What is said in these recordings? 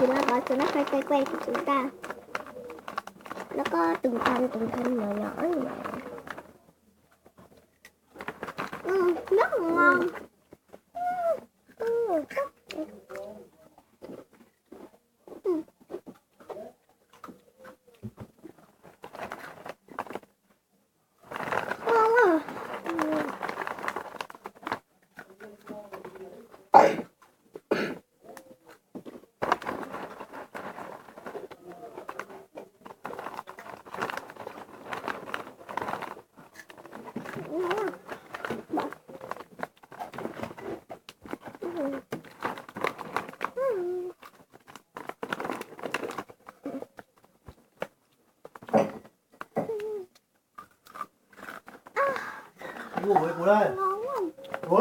thì nó có số nó quay của chúng ta. Nó có từng thân nhỏ nhỏ như vậy. Rất là ngon. Ngủ với bố đây. Bố.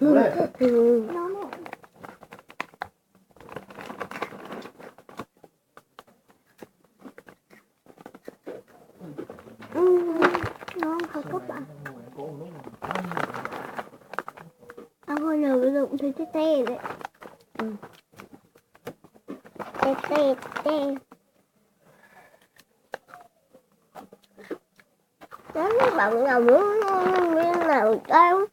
Bố đây. Ngon thật các bạn. Ăn hồi nào bây giờ cũng thấy tê đấy. Tê. Nếu các bạn nào muốn nguyên nào đâu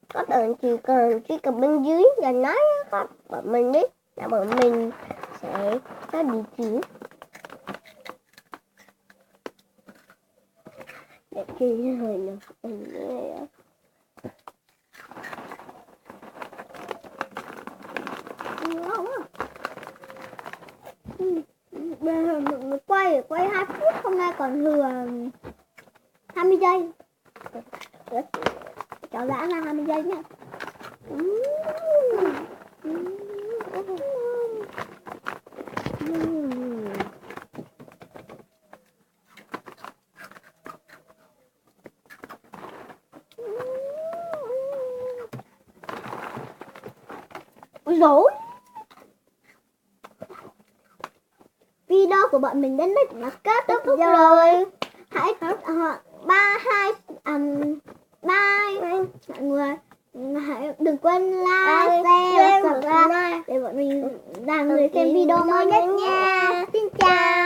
các bạn chỉ cần truy cập bên dưới và nói các bọn mình biết là bọn mình sẽ có địa chỉ để chơi hồi nào mình quay 2 phút, hôm nay còn thừa 20 giây. Cho đã ra 20 giây nha. Ôi dồi, video của bọn mình đến đây là kết thúc rồi. Hãy bye mọi người. Hãy đừng quên like, share và subscribe để bọn mình là người xem video mới nhất nha. Xin chào.